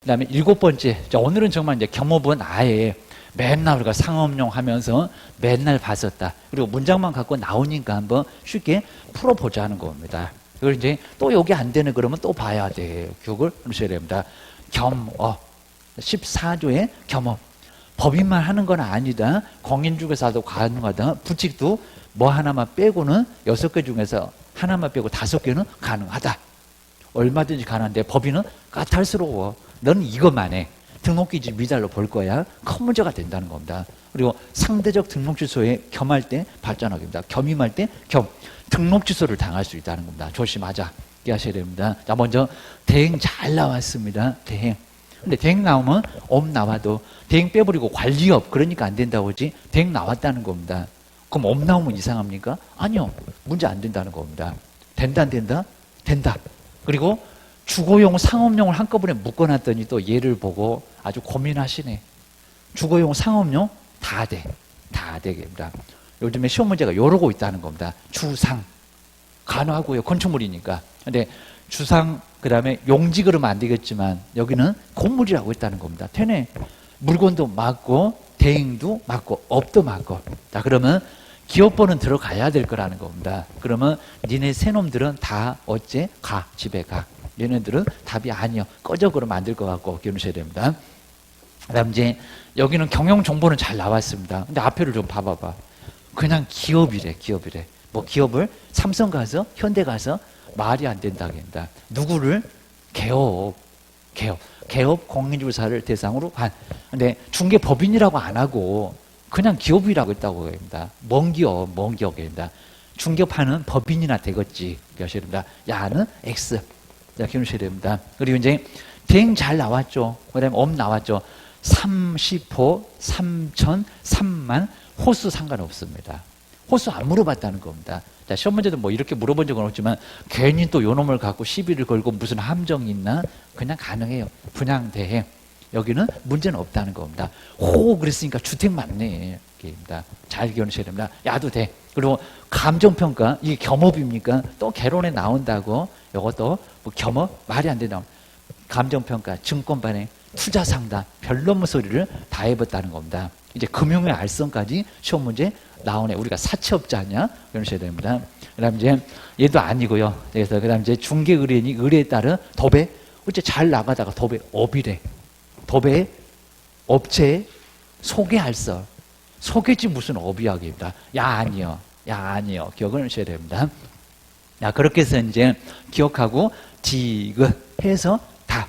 그 다음에 7번째, 자, 오늘은 정말 이제 겸업은 아예 맨날 우리가 상업용 하면서 맨날 봤었다. 그리고 문장만 갖고 나오니까 한번 쉽게 풀어보자는 겁니다. 그걸 이제 또 여기 안 되는 그러면 또 봐야 돼요. 기억을 하셔야 됩니다. 겸업. 14조의 겸업. 법인만 하는 건 아니다. 공인중개사도 가능하다. 부칙도 뭐 하나만 빼고는 6개 중에서 하나만 빼고 5개는 가능하다. 얼마든지 가능한데 법인은 까탈스러워. 너는 이것만 해. 등록기지 미달로 벌 거야. 큰 문제가 된다는 겁니다. 그리고 상대적 등록주소에 겸할 때 발전하게 됩니다. 겸임할 때 겸. 등록주소를 당할 수 있다는 겁니다. 조심하자. 이렇게 하셔야 됩니다. 자, 먼저 대행 잘 나왔습니다. 대행. 근데 대행 나오면 업 나와도 대행 빼버리고 관리업 그러니까 안 된다고 하지. 대행 나왔다는 겁니다. 그럼 업 나오면 이상합니까? 아니요. 문제 안 된다는 겁니다. 된다 안 된다? 된다. 그리고 주거용 상업용을 한꺼번에 묶어놨더니 또 얘를 보고 아주 고민하시네. 주거용 상업용 다 돼. 다 되겠습니다. 요즘에 시험 문제가 이러고 있다는 겁니다. 주상 가능하고요. 건축물이니까. 근데 주상 그 다음에 용지 그러면 안 되겠지만 여기는 건물이라고 했다는 겁니다. 되네. 물건도 맞고 대행도 맞고 업도 맞고. 자, 그러면 기업번은 들어가야 될 거라는 겁니다. 그러면 니네 새놈들은 다 어째 가. 집에 가. 얘네들은 답이 아니요. 꺼져 그러면 안 될 것 같고 기억하셔야 됩니다. 그 다음 이제 여기는 경영 정보는 잘 나왔습니다. 근데 앞에를 좀 봐봐봐. 그냥 기업이래. 기업이래. 뭐 기업을 삼성 가서 현대 가서 말이 안 된다고 합니다. 누구를? 개업 공인중개사를 대상으로 한. 근데 중개법인이라고 안 하고 그냥 기업이라고 했다고 합니다. 먼 기업입니다. 중개파는 법인이나 되겠지. 기억하셔야 됩니다. 야는 X. 자, 기억하셔야 됩니다. 그리고 이제 대행 잘 나왔죠. 그 다음에 업 나왔죠. 30호, 3천, 3만, 호수 상관없습니다. 호수 안 물어봤다는 겁니다. 자, 시험 문제도 뭐 이렇게 물어본 적은 없지만 괜히 또 요놈을 갖고 시비를 걸고 무슨 함정이 있나? 그냥 가능해요. 분양 대행. 여기는 문제는 없다는 겁니다. 호 그랬으니까 주택 맞네. 입니다. 잘 기억하셔야 됩니다. 야도 돼. 그리고 감정평가 이게 겸업입니까? 또 개론에 나온다고 이것도 뭐 겸업 말이 안 된다. 감정평가 증권반에 투자 상담 별놈의 소리를 다 해봤다는 겁니다. 이제 금융의 알선까지 시험 문제 나오네. 우리가 사채업자냐? 이러셔야 됩니다. 그 다음 이제 얘도 아니고요. 그래서 그 다음 이제 중개의뢰인이 의뢰에 따른 도배. 어째 잘 나가다가 도배 업이래. 도배 업체 소개할서. 소개지 무슨 업이야기입니다. 야 아니요. 기억을 하셔야 됩니다. 야, 그렇게 해서 이제 기억하고 지그해서 답.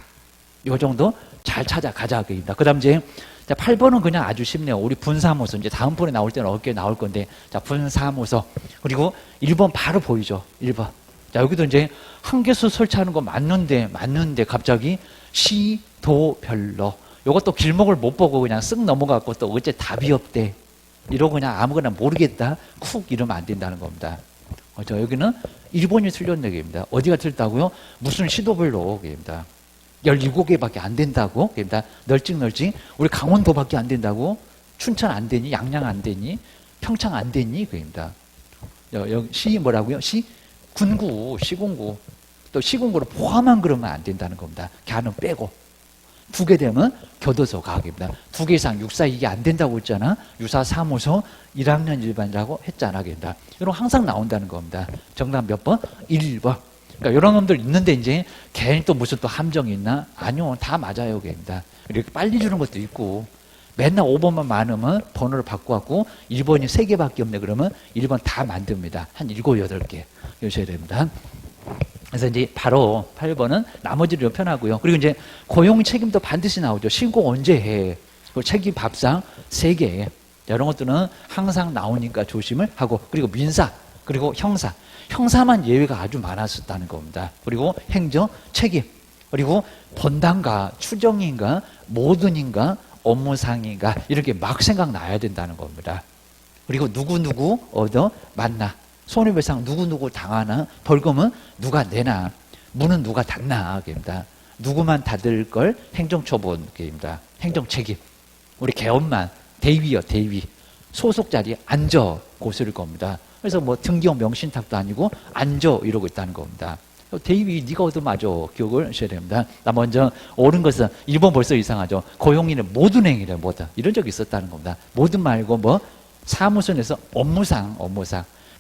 요 정도 잘 찾아가자. 그 다음 이제 자, 8번은 그냥 아주 쉽네요. 우리 분사모서 이제 다음번에 나올 때는 어깨 나올 건데 자, 분사모서. 그리고 1번 바로 보이죠. 1번. 자, 여기도 이제 한계수 설치하는 거 맞는데 갑자기 시도별로. 요것도 길목을 못 보고 그냥 쓱 넘어갔고 또 어째 답이 없대. 이러고 그냥 아무거나 모르겠다. 쿡 이러면 안 된다는 겁니다. 여기는 1번이 틀렸네. 얘기입니다. 어디가 틀렸다고요? 무슨 시도별로. 얘기입니다. 17개밖에 안 된다고. 얘기입니다. 널찍. 우리 강원도밖에 안 된다고. 춘천 안 되니? 양양 안 되니? 평창 안 되니? 그입니다. 여기 시 뭐라고요? 군구, 시군구. 또 시군구를 포함한 그러면 안 된다는 겁니다. 걔는 빼고. 2개 되면 교도소 가기입니다. 2개 이상 6사 이게 안 된다고 했잖아. 유사 사무소 1학년 일반이라고 했잖아. 그러니까 이런 항상 나온다는 겁니다. 정답 몇 번? 1번. 그러니까 이런 놈들 있는데 이제 괜히 또 무슨 또 함정이 있나? 아니요. 다 맞아요. 그럽니다. 이렇게 빨리 주는 것도 있고 맨날 5번만 많으면 번호를 바꿔갖고 1번이 3개밖에 없네. 그러면 1번 다 만듭니다. 한 7, 8개. 이러셔야 됩니다. 그래서 이제 바로 8번은 나머지를 편하고요. 그리고 이제 고용 책임도 반드시 나오죠. 신고 언제 해? 그리고 책임 밥상 3개. 이런 것들은 항상 나오니까 조심을 하고. 그리고 민사, 그리고 형사. 형사만 예외가 아주 많았었다는 겁니다. 그리고 행정 책임. 그리고 본당가, 추정인가, 모든인가, 업무상인가 이렇게 막 생각나야 된다는 겁니다. 그리고 누구 얻어 만나. 손해배상 누구 당하나, 벌금은 누가 내나, 문은 누가 닫나, 입니다. 누구만 닫을 걸 행정처분, 입니다. 행정책임. 우리 개업만 대위요, 대위. 소속 자리에 앉아 고스를 겁니다. 그래서 뭐 등기용 명신탁도 아니고 앉아 이러고 있다는 겁니다. 대입이 네가 얻어맞아. 기억을 하셔야 됩니다. 나 먼저 옳은 것은 1번 벌써 이상하죠. 고용인은 모든 행위래. 모든. 이런 적이 있었다는 겁니다. 모든 말고 뭐 사무소 내에서 업무상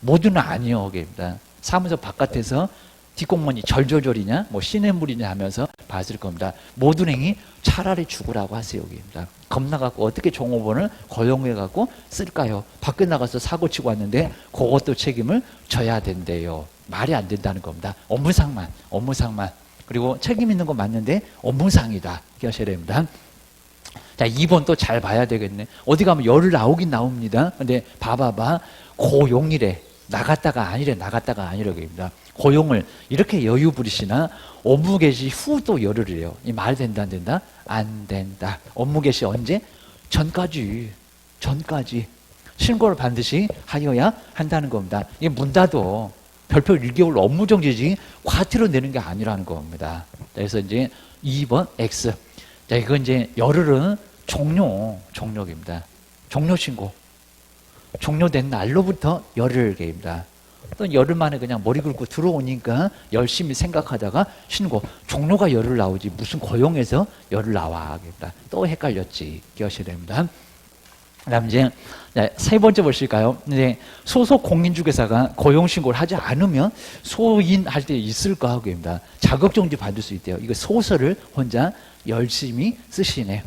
모두는 아니요. 그입니다. 사무소 바깥에서 뒷공무원이 절절절이냐 뭐 시냇물이냐 하면서 봤을 겁니다. 모든 행위 차라리 죽으라고 하세요. 여기입니다. 겁나갖고 어떻게 종업원을 고용해갖고 쓸까요? 밖에 나가서 사고치고 왔는데 그것도 책임을 져야 된대요. 말이 안 된다는 겁니다. 업무상만 그리고 책임 있는 거 맞는데 업무상이다. 이렇게 하셔야 됩니다. 자, 2번 또 잘 봐야 되겠네. 어디 가면 열을 나오긴 나옵니다. 근데 봐봐. 고용이래. 나갔다가 아니래입니다. 고용을 이렇게 여유 부리시나 업무 개시 후 또 열을 해요. 이 말 된다 안 된다? 안 된다. 업무 개시 언제? 전까지 신고를 반드시 하여야 한다는 겁니다. 이게 문 닫어 별표 1개월 업무 정지지 과태료 내는 게 아니라는 겁니다. 그래서 이제 2번 X. 자, 이건 이제 열흘은 종료입니다. 종료 신고. 종료된 날로부터 열흘계입니다. 또 열흘 만에 그냥 머리 긁고 들어오니까 열심히 생각하다가 신고. 종료가 열흘 나오지 무슨 고용에서 열흘 나와. 또 헷갈렸지. 기억하셔야 됩니다. 그다음 이제 세 번째 보실까요? 이제 소속 공인중개사가 고용신고를 하지 않으면 소인할 때 있을까 하고입니다. 자격정지 받을 수 있대요. 이거 소설을 혼자 열심히 쓰시네.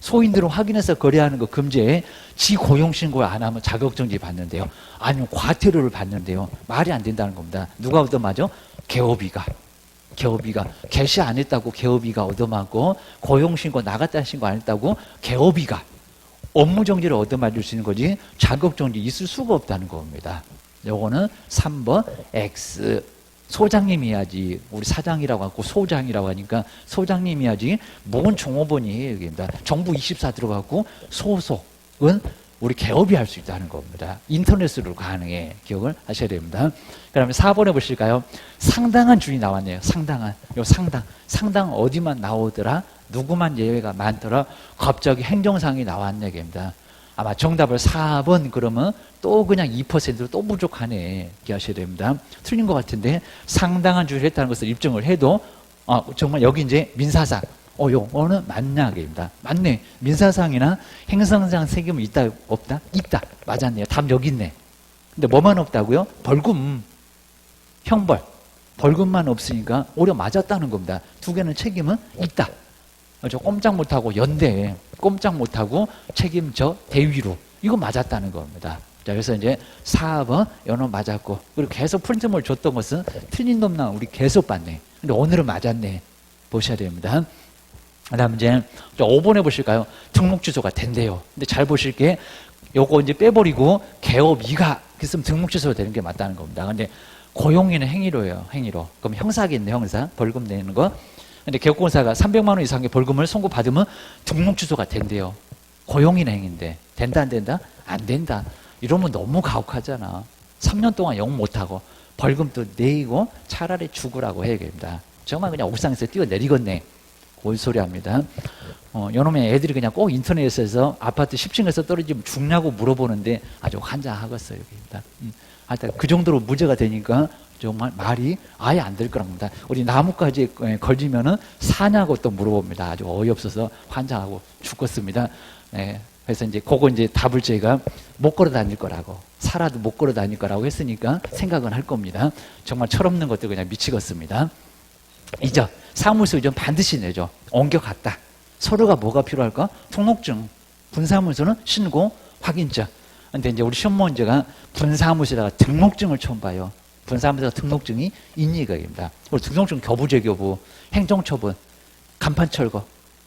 소인들은 확인해서 거래하는 거 금지에 지 고용신고 안 하면 자격정지 받는데요. 아니면 과태료를 받는데요. 말이 안 된다는 겁니다. 누가 얻어맞아? 개업이가 개시 안 했다고 개업이가 얻어맞고 고용신고 나갔다 신고 안 했다고 개업이가 업무정지를 얻어맞을 수 있는 거지 자격정지 있을 수가 없다는 겁니다. 요거는 3번 X. 소장님이 해야지. 우리 사장이라고 하고 소장이라고 하니까 소장님이 해야지. 뭔 종업원이 여기입니다. 정부 24 들어가고 소속은 우리 개업이 할 수 있다는 겁니다. 인터넷으로 가능해. 기억을 하셔야 됩니다. 그다음에 4번에 보실까요? 상당한 줄이 나왔네요. 상당한. 상당 어디만 나오더라? 누구만 예외가 많더라? 갑자기 행정상이 나왔네. 입니다. 아마 정답을 4번 그러면 또 그냥 2%로 또 부족하네. 기억하셔야 됩니다. 틀린 것 같은데 상당한 줄을 했다는 것을 입증을 해도 정말 여기 이제 민사상 요거는 맞냐? 입니다. 맞네. 민사상이나 행정상 책임은 있다 없다? 있다. 맞았네요. 답 여기 있네. 근데 뭐만 없다고요? 벌금, 형벌. 벌금만 없으니까 오히려 맞았다는 겁니다. 두 개는 책임은 있다. 꼼짝 못하고 연대, 꼼짝 못하고 책임져 대위로. 이거 맞았다는 겁니다. 자, 그래서 이제 4번 연어 맞았고, 그리고 계속 프린트물 줬던 것은 틀린 놈나 우리 계속 봤네. 근데 오늘은 맞았네. 보셔야 됩니다. 그 다음 이제 5번에 보실까요? 등록 취소가 된대요. 근데 잘 보실게. 요거 이제 빼버리고 개업이가 있으면 등록 취소가 되는 게 맞다는 겁니다. 근데 고용인은 행위로예요. 행위로. 그럼 형사겠네. 형사. 벌금 내는 거. 근데 개업공사가 300만 원 이상의 벌금을 선고받으면 등록 취소가 된대요. 고용인 행위인데 된다 안 된다? 안 된다. 이러면 너무 가혹하잖아. 3년 동안 영 못하고 벌금도 내고 차라리 죽으라고 해야 됩니다. 정말 그냥 옥상에서 뛰어내리겠네. 옳소리 합니다. 요놈의 애들이 그냥 꼭 인터넷에서 아파트 10층에서 떨어지면 죽냐고 물어보는데 아주 환장하겠어요. 여기입니다. 하여튼 그 정도로 문제가 되니까 정말 말이 아예 안 될 거랍니다. 우리 나뭇가지에 걸리면은 사냐고 또 물어봅니다. 아주 어이없어서 환장하고 죽겠습니다. 네. 그래서 이제 그거 이제 답을 제가 못 걸어 다닐 거라고, 살아도 못 걸어 다닐 거라고 했으니까 생각은 할 겁니다. 정말 철없는 것들 그냥 미치겠습니다. 이전, 사무소 이전 반드시 내죠. 옮겨갔다. 서류가 뭐가 필요할까? 등록증. 분사무소는 신고, 확인증. 근데 이제 우리 시험 문제가 분사무소에다가 등록증을 처음 봐요. 분사무소 등록증이 인이거입니다. 그리고 등록증 교부재교부, 행정처분, 간판철거,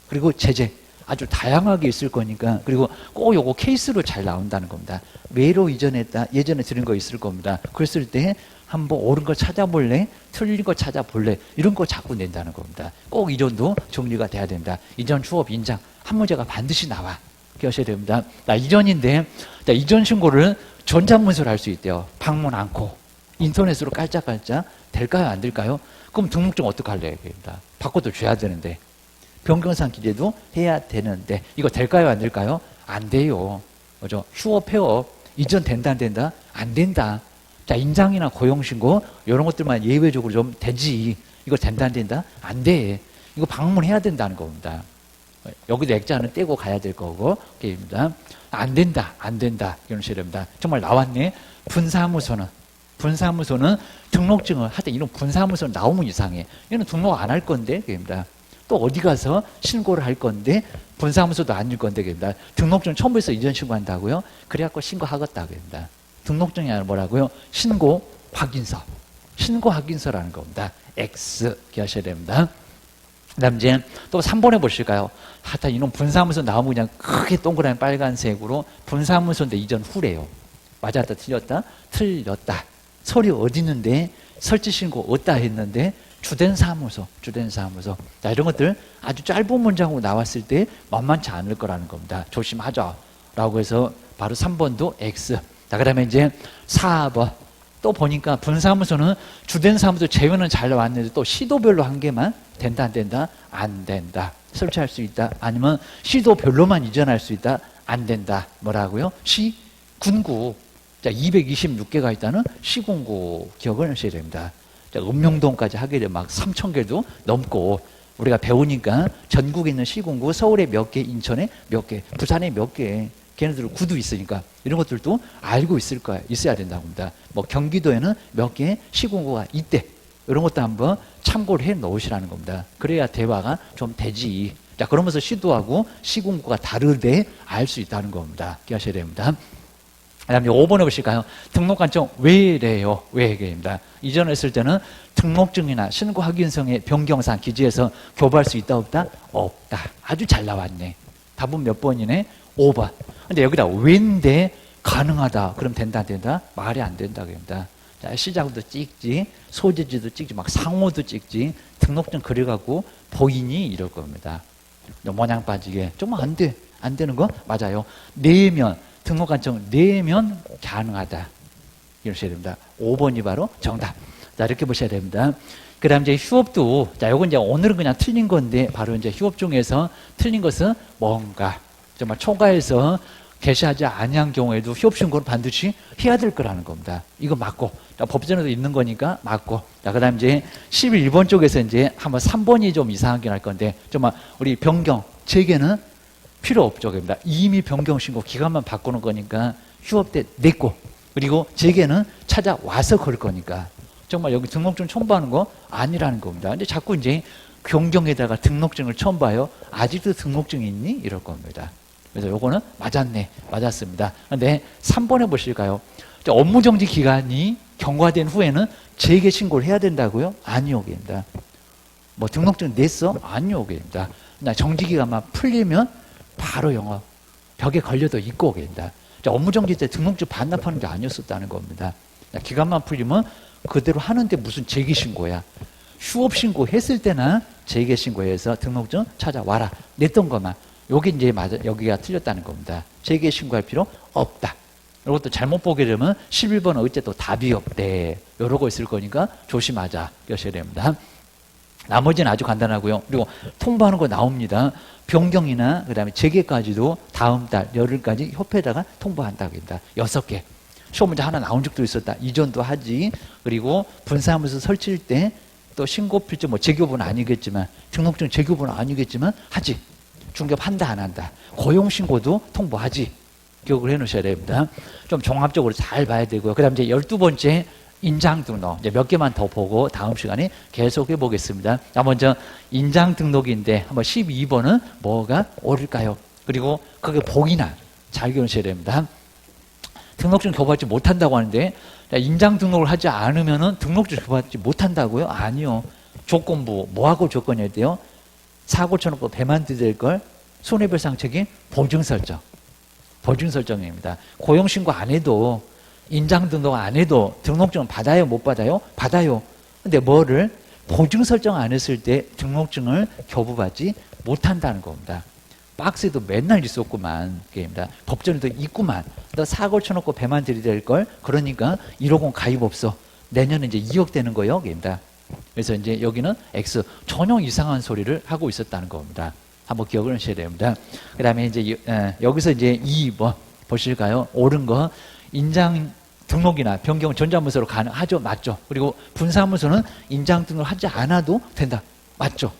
그리고 제재. 아주 다양하게 있을 거니까. 그리고 꼭 요거 케이스로 잘 나온다는 겁니다. 외로 이전했다. 예전에 들은 거 있을 겁니다. 그랬을 때 한번 옳은 거 찾아볼래? 틀린 거 찾아볼래? 이런 거 자꾸 낸다는 겁니다. 꼭 이전도 정리가 돼야 됩니다. 이전 추업 인장 한 문제가 반드시 나와. 기억하셔야 됩니다. 나 이전인데 이전 신고를 전자문서로 할 수 있대요. 방문 않고 인터넷으로 깔짝깔짝 될까요? 안 될까요? 그럼 등록증 어떡할래요? 바꿔도 줘야 되는데 변경상 기재도 해야 되는데 이거 될까요? 안 될까요? 안 돼요. 그죠? 휴업 폐업 이전 된다 안 된다? 안 된다. 자, 인장이나 고용신고 이런 것들만 예외적으로 좀 되지. 이거 된다 안 된다? 안 돼. 이거 방문해야 된다는 겁니다. 여기도 액자는 떼고 가야 될 거고, 게임입니다. 안 된다, 안 된다. 이런 식입니다. 정말 나왔네. 분사무소는 등록증을 하여튼 이런 분사무소 나오면 이상해. 얘는 등록 안 할 건데, 게임입니다. 또 어디 가서 신고를 할 건데, 분사무소도 아닐 건데, 게임입니다. 등록증 첨부해서 이전 신고한다고요? 그래갖고 신고하겠다, 게임입니다. 등록증이 아니라 뭐라고요? 신고 확인서. 신고 확인서라는 겁니다. X 기하셔야 됩니다. 그 다음 이제 또 3번에 보실까요? 하여튼 이놈 분사무소 나오면 그냥 크게 동그라미 빨간색으로 분사무소인데 이전 후래요. 맞았다 틀렸다? 틀렸다. 서류 어디 있는데 설치 신고 어디다 했는데 주된 사무소. 자, 이런 것들 아주 짧은 문장으로 나왔을 때 만만치 않을 거라는 겁니다. 조심하자 라고 해서 바로 3번도 X. 자, 그 다음에 이제 4번 또 보니까 분사무소는 주된 사무소 제외는 잘 나왔는데 또 시도별로 한 개만 된다 안 된다? 안 된다. 설치할 수 있다. 아니면 시도별로만 이전할 수 있다. 안 된다. 뭐라고요? 군구. 자, 226개가 있다는 시군구 기억을 하셔야 됩니다. 자, 읍명동까지 하게 되면 막 3,000개도 넘고 우리가 배우니까 전국에 있는 시군구 서울에 몇 개, 인천에 몇 개, 부산에 몇 개, 걔네들 구도 있으니까 이런 것들도 알고 있어야 된다고 합니다. 뭐 경기도에는 몇 개의 시군구가 있대. 이런 것도 한번 참고를 해 놓으시라는 겁니다. 그래야 대화가 좀 되지. 자, 그러면서 시도하고 시군구가 다르대 알 수 있다는 겁니다. 기억하셔야 됩니다. 그 다음에 5번에 보실까요? 등록관청 왜래요? 왜입니다. 이전에 했을 때는 등록증이나 신고 확인서의 변경상 기재해서 교부할 수 있다 없다? 없다. 아주 잘 나왔네. 답은 몇 번이네? 5번. 근데 여기다 왜인데 가능하다. 그럼 된다 안 된다? 말이 안 된다 그럽니다. 자, 시작도 찍지, 소재지도 찍지, 막 상호도 찍지, 등록증 그려갖고 보이니 이럴 겁니다. 모양 빠지게. 좀 안 돼. 안 되는 거? 맞아요. 내면, 등록관청 내면 가능하다. 이러셔야 됩니다. 5번이 바로 정답. 자, 이렇게 보셔야 됩니다. 그 다음 이제 휴업도, 자, 요건 이제 오늘은 그냥 틀린 건데, 바로 이제 휴업 중에서 틀린 것은 뭔가, 정말 초과해서 개시하지 아니한 경우에도 휴업 신고를 반드시 해야 될 거라는 겁니다. 이거 맞고, 자, 법전에도 있는 거니까 맞고. 자, 그 다음 이제 11번 쪽에서 이제 한번 3번이 좀 이상하긴 할 건데, 정말 우리 변경, 재개는 필요 없죠. 그럽니다. 이미 변경 신고 기간만 바꾸는 거니까 휴업 때 냈고, 그리고 재개는 찾아와서 걸 거니까. 정말 여기 등록증 첨부하는 거 아니라는 겁니다. 근데 자꾸 이제 변경에다가 등록증을 첨부해요. 아직도 등록증이 있니? 이럴 겁니다. 그래서 요거는 맞았네. 맞았습니다. 근데 3번에 보실까요? 업무정지 기간이 경과된 후에는 재개 신고를 해야 된다고요? 아니요. 입니다. 뭐 등록증 냈어? 아니요. 입니다. 정지 기간만 풀리면 바로 영업. 벽에 걸려도 있고 오게입니다. 업무정지 때 등록증 반납하는 게 아니었었다는 겁니다. 기간만 풀리면 그대로 하는데 무슨 재개 신고야. 휴업 신고 했을 때나 재개 신고해서 등록증 찾아와라. 냈던 것만. 여기 이제 맞아, 여기가 틀렸다는 겁니다. 재개 신고할 필요 없다. 이것도 잘못 보게 되면 11번은 어쨌든 답이 없대. 이러고 있을 거니까 조심하자. 여셔야 됩니다. 나머지는 아주 간단하고요. 그리고 통보하는 거 나옵니다. 변경이나 그다음에 재개까지도 다음 달 열흘까지 협회에다가 통보한다고 합니다. 6개. 시험 문제 하나 나온 적도 있었다. 이전도 하지. 그리고 분사무소 설치할 때 또 신고 필증 뭐 재교부는 아니겠지만 등록증 재교부는 아니겠지만 하지. 중개업 한다 안 한다. 고용 신고도 통보하지. 기억을 해 놓으셔야 됩니다. 좀 종합적으로 잘 봐야 되고요. 그다음 이제 12번째 인장 등록. 이제 몇 개만 더 보고 다음 시간에 계속해 보겠습니다. 자, 먼저 인장 등록인데 한번 12번은 뭐가 옳을까요? 그리고 그게 복이나 잘 기억하셔야 됩니다. 등록증 교부하지 못한다고 하는데 인장 등록을 하지 않으면은 등록증 교부하지 못한다고요? 아니요. 조건부 뭐하고 조건이어야 돼요? 사고 쳐놓고 배만 들일 걸 손해배상 책임 보증 설정. 보증 설정입니다. 고용 신고 안 해도 인장 등록 안 해도 등록증 받아요? 못 받아요? 받아요. 근데 뭐를 보증 설정 안 했을 때 등록증을 교부받지 못한다는 겁니다. 박스에도 맨날 있었구만. 게임입니다. 법전에도 있구만. 너 사고 쳐놓고 배만 들이댈 걸. 그러니까 150 가입 없어. 내년에 이제 2억 되는 거예요. 게임입니다. 그래서 이제 여기는 X. 전혀 이상한 소리를 하고 있었다는 겁니다. 한번 기억을 하셔야 됩니다. 그 다음에 이제 여기서 이제 2번 보실까요? 옳은 거. 인장 등록이나 변경은 전자문서로 가능하죠. 맞죠. 그리고 분사문서는 인장 등록을 하지 않아도 된다. 맞죠.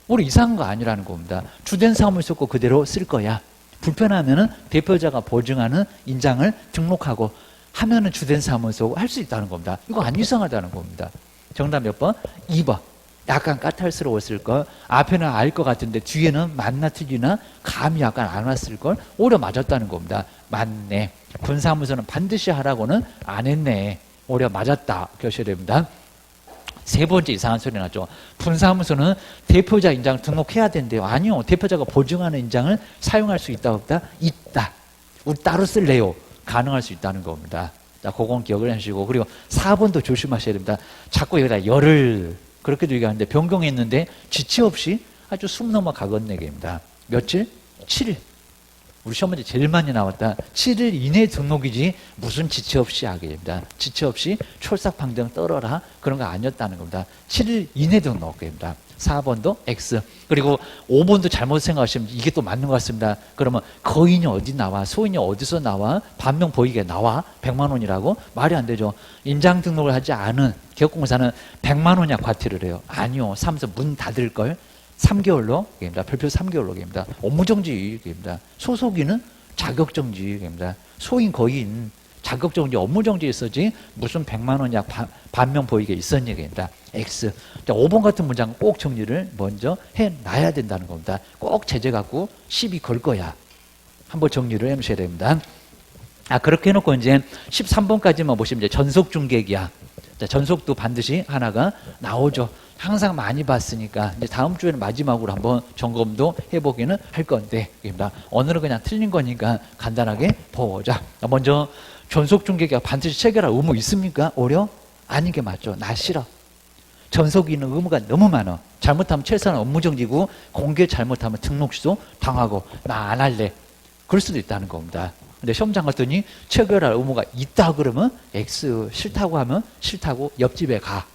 우리 이상한 거 아니라는 겁니다. 주된 사무소 거 그대로 쓸 거야. 불편하면은 대표자가 보증하는 인장을 등록하고 하면은 주된 사무소 할 수 있다는 겁니다. 이거 안 이상하다는 겁니다. 정답 몇 번? 2번. 약간 까탈스러웠을 걸. 앞에는 알 것 같은데 뒤에는 맞나 틀리나 감이 약간 안 왔을 걸. 오히려 맞았다는 겁니다. 맞네. 분사무소는 반드시 하라고는 안 했네. 오히려 맞았다. 그러셔야 됩니다. 세 번째 이상한 소리 나죠. 분사무소는 대표자 인장을 등록해야 된대요. 아니요. 대표자가 보증하는 인장을 사용할 수 있다 없다? 있다. 우리 따로 쓸래요. 가능할 수 있다는 겁니다. 자, 그건 기억을 하시고. 그리고 4번도 조심하셔야 됩니다. 자꾸 여기다 열을 그렇게도 얘기하는데 변경했는데 지체 없이 아주 숨 넘어가겠네 입니다. 며칠? 7일. 우리 시험 문제 제일 많이 나왔다. 7일 이내 등록이지 무슨 지체 없이 하게 됩니다. 지체 없이 촐싹방정 떨어라 그런 거 아니었다는 겁니다. 7일 이내 등록입니다. 4번도 X. 그리고 5번도 잘못 생각하시면 이게 또 맞는 것 같습니다. 그러면 거인이 어디 나와? 소인이 어디서 나와? 반명 보이게 나와? 100만 원이라고? 말이 안 되죠. 인장 등록을 하지 않은 기업공사는 100만 원이야 과태료를 해요. 아니요. 사무소 문 닫을걸. 3개월로 별표 3개월로입니다. 업무정지입니다. 소속인은 자격정지입니다. 소인 거인 자격정지 업무정지 있었지 무슨 100만 원 약 반명 보이게 있었는 얘기입니다. X. 자, 5번 같은 문장 꼭 정리를 먼저 해놔야 된다는 겁니다. 꼭 제재 갖고 시비 걸 거야. 한번 정리를 해놓으셔야 됩니다. 그렇게 해놓고 이제 13번까지만 보시면 이제 전속중개기야. 자, 전속도 반드시 하나가 나오죠. 항상 많이 봤으니까 이제 다음 주에는 마지막으로 한번 점검도 해보기는 할 건데, 오늘은 그냥 틀린 거니까 간단하게 보자. 먼저 전속중개기가 반드시 체결할 의무 있습니까? 오히려 아닌 게 맞죠. 나 싫어. 전속이 있는 의무가 너무 많아. 잘못하면 최소한 업무정지고 공개 잘못하면 등록 취소 당하고 나 안 할래. 그럴 수도 있다는 겁니다. 근데 시험장 갔더니 체결할 의무가 있다 그러면 X 싫다고 하면 싫다고 옆집에 가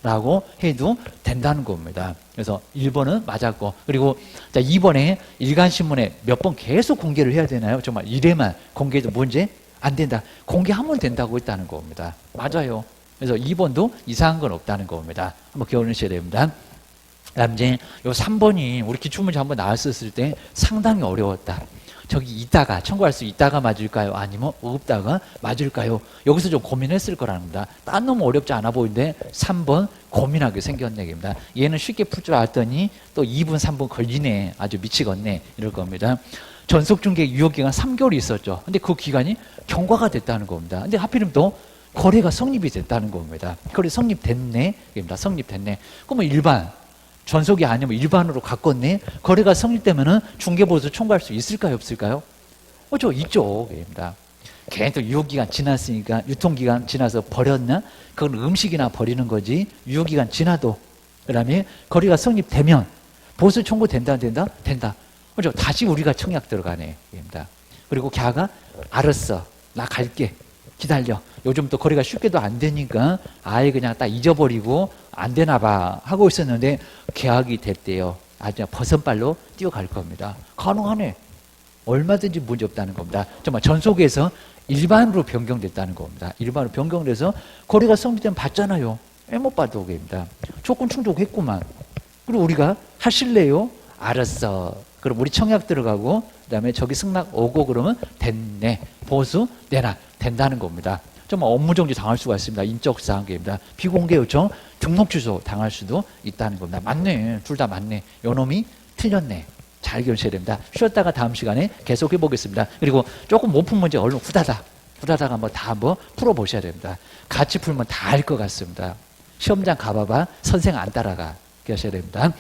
라고 해도 된다는 겁니다. 그래서 1번은 맞았고, 그리고 2번에 일간신문에 몇 번 계속 공개를 해야 되나요? 정말 이래만 공개해도 문제 안 된다. 공개하면 된다고 했다는 겁니다. 맞아요. 그래서 2번도 이상한 건 없다는 겁니다. 한번 기억하셔야 됩니다. 그다음 이제 요 3번이 우리 기출문제 한번 나왔었을 때 상당히 어려웠다. 저기 있다가 청구할 수 있다가 맞을까요? 아니면 없다가 맞을까요? 여기서 좀 고민했을 거라는 겁니다. 딴 놈은 어렵지 않아 보이는데 3번 고민하게 생겼네 얘기입니다. 얘는 쉽게 풀 줄 알았더니 또 2분 3분 걸리네. 아주 미치겠네. 이럴 겁니다. 전속중개 유효기간 3개월이 있었죠. 근데 그 기간이 경과가 됐다는 겁니다. 근데 하필이면 또 거래가 성립이 됐다는 겁니다. 거래 성립됐네. 입니다. 성립됐네. 그러면 일반 전속이 아니면 일반으로 바꿨네. 거래가 성립되면은 중개보수 청구할 수 있을까요, 없을까요? 저 있죠. 입니다. 걔도 유효기간 지났으니까 유통기간 지나서 버렸나? 그건 음식이나 버리는 거지. 유효기간 지나도 그다음에 거래가 성립되면 보수 청구 된다, 안 된다? 된다. 그죠? 다시 우리가 청약 들어가네. 입니다. 그리고 걔가 알았어. 나 갈게. 기다려. 요즘 또 거래가 쉽게도 안 되니까 아예 그냥 딱 잊어버리고 안 되나 봐 하고 있었는데 계약이 됐대요. 아주 버선발로 뛰어갈 겁니다. 가능하네. 얼마든지 문제 없다는 겁니다. 정말 전속에서 일반으로 변경됐다는 겁니다. 일반으로 변경돼서 거래가 성립되면 받잖아요. 왜 못 받아 오게입니다. 조건 충족했구만. 그리고 우리가 하실래요? 알았어. 그럼 우리 청약 들어가고 그다음에 저기 승낙 오고 그러면 됐네. 보수 내놔. 된다는 겁니다. 정말 업무정지 당할 수가 있습니다. 인적사항입니다. 비공개 요청 등록 취소 당할 수도 있다는 겁니다. 맞네. 둘 다 맞네. 요놈이 틀렸네. 잘 기억하셔야 됩니다. 쉬었다가 다음 시간에 계속 해보겠습니다. 그리고 조금 못 푼 문제 얼른 후다닥 한번 다 풀어보셔야 됩니다. 같이 풀면 다 알 것 같습니다. 시험장 가봐봐 선생 안 따라가. 기억하셔야 됩니다.